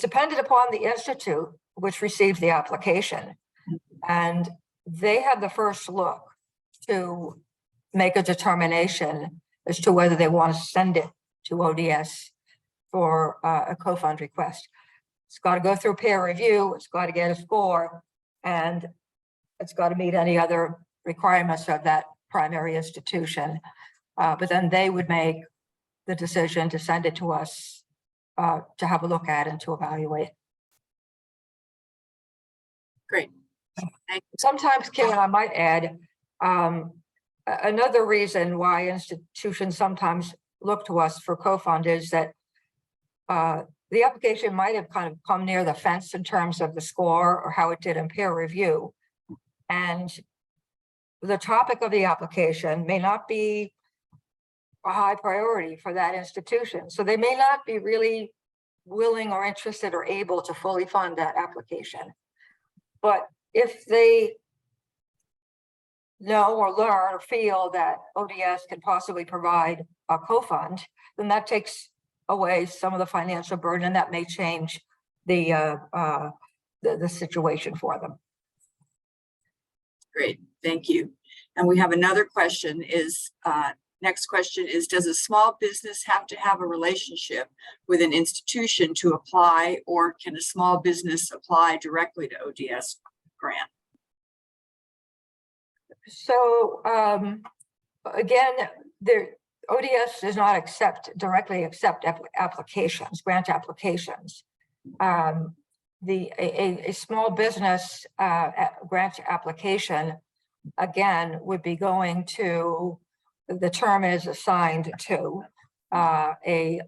dependent upon the institute which receives the application. And they have the first look to make a determination as to whether they want to send it to ODS for a co-fund request. It's got to go through peer review, it's got to get a score, and it's got to meet any other requirements of that primary institution. But then they would make the decision to send it to us to have a look at and to evaluate. Great. Sometimes, Karen, I might add, another reason why institutions sometimes look to us for co-fund is that the application might have kind of come near the fence in terms of the score or how it did in peer review. And the topic of the application may not be a high priority for that institution. So they may not be really willing or interested or able to fully fund that application. But if they know or learn or feel that ODS can possibly provide a co-fund, then that takes away some of the financial burden, and that may change the situation for them. Great, thank you. And we have another question next question is, does a small business have to have a relationship with an institution to apply, or can a small business apply directly to ODS grant? So again, ODS does not directly accept applications, grant applications. A small business grant application, again, would be going to, the term is assigned to an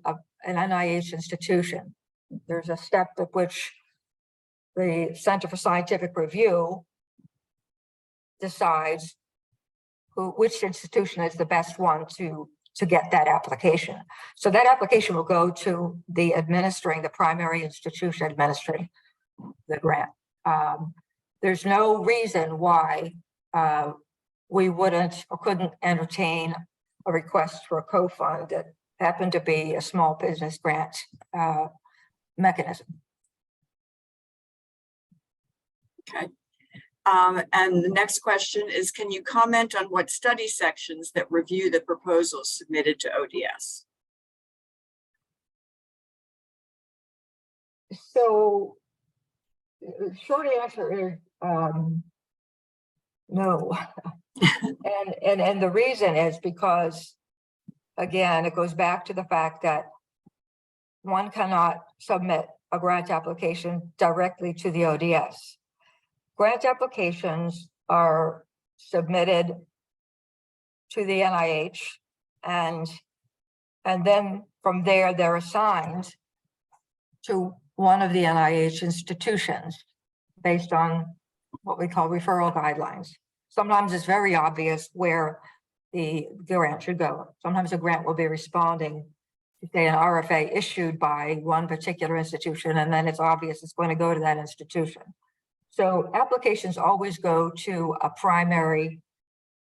NIH institution. There's a step at which the Center for Scientific Review decides which institution is the best one to get that application. So that application will go to the primary institution administering the grant. There's no reason why we wouldn't or couldn't entertain a request for a co-fund that happened to be a small business grant mechanism. Okay. And the next question is, can you comment on what study sections that review the proposals submitted to ODS? So, short answer is no. and the reason is because, again, it goes back to the fact that one cannot submit a grant application directly to the ODS. Grant applications are submitted to the NIH, and then from there, they're assigned to one of the NIH institutions based on what we call referral guidelines. Sometimes it's very obvious where the grant should go. Sometimes a grant will be responding to, say, an RFA issued by one particular institution, and then it's obvious it's going to go to that institution. So applications always go to a primary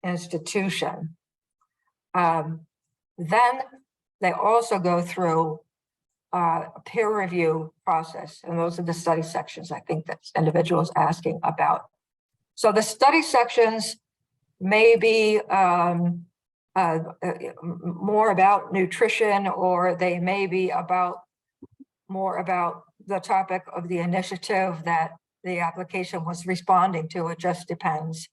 institution. Then they also go through peer review process, and those are the study sections I think that individual is asking about. So the study sections may be more about nutrition, or they may be more about the topic of the initiative that the application was responding to. It just depends.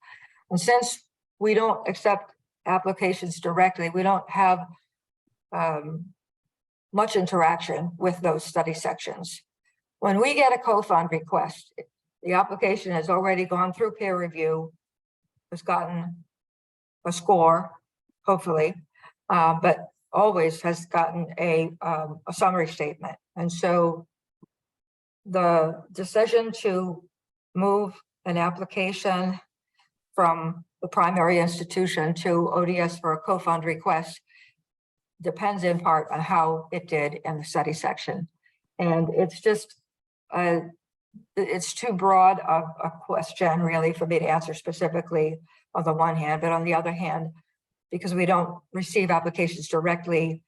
And since we don't accept applications directly, we don't have much interaction with those study sections. When we get a co-fund request, the application has already gone through peer review, has gotten a score, hopefully, but always has gotten a summary statement. And so the decision to move an application from the primary institution to ODS for a co-fund request depends in part on how it did in the study section. And it's just, it's too broad of a question really for me to answer specifically on the one hand, but on the other hand, because we don't receive applications directly,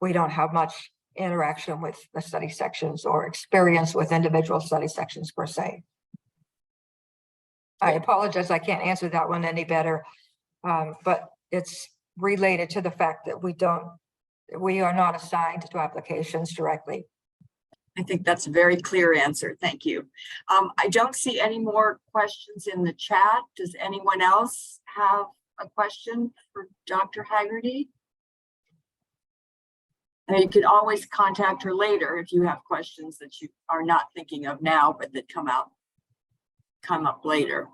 we don't have much interaction with the study sections or experience with individual study sections per se. I apologize, I can't answer that one any better, but it's related to the fact that we are not assigned to applications directly. I think that's a very clear answer. Thank you. I don't see any more questions in the chat. Does anyone else have a question for Dr. Haggerty? And you can always contact her later if you have questions that you are not thinking of now, but that come up later.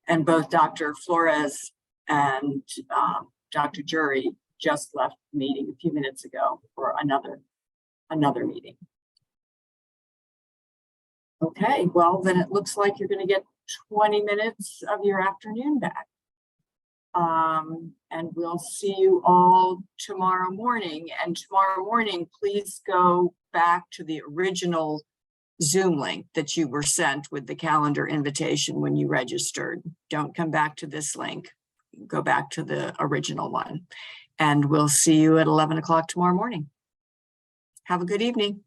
And both Dr. Flores and Dr. Jury just left the meeting a few minutes ago for another meeting. Okay, well, then it looks like you're going to get 20 minutes of your afternoon back. And we'll see you all tomorrow morning. And tomorrow morning, please go back to the original Zoom link that you were sent with the calendar invitation when you registered. Don't come back to this link. Go back to the original one. And we'll see you at 11 o'clock tomorrow morning. Have a good evening.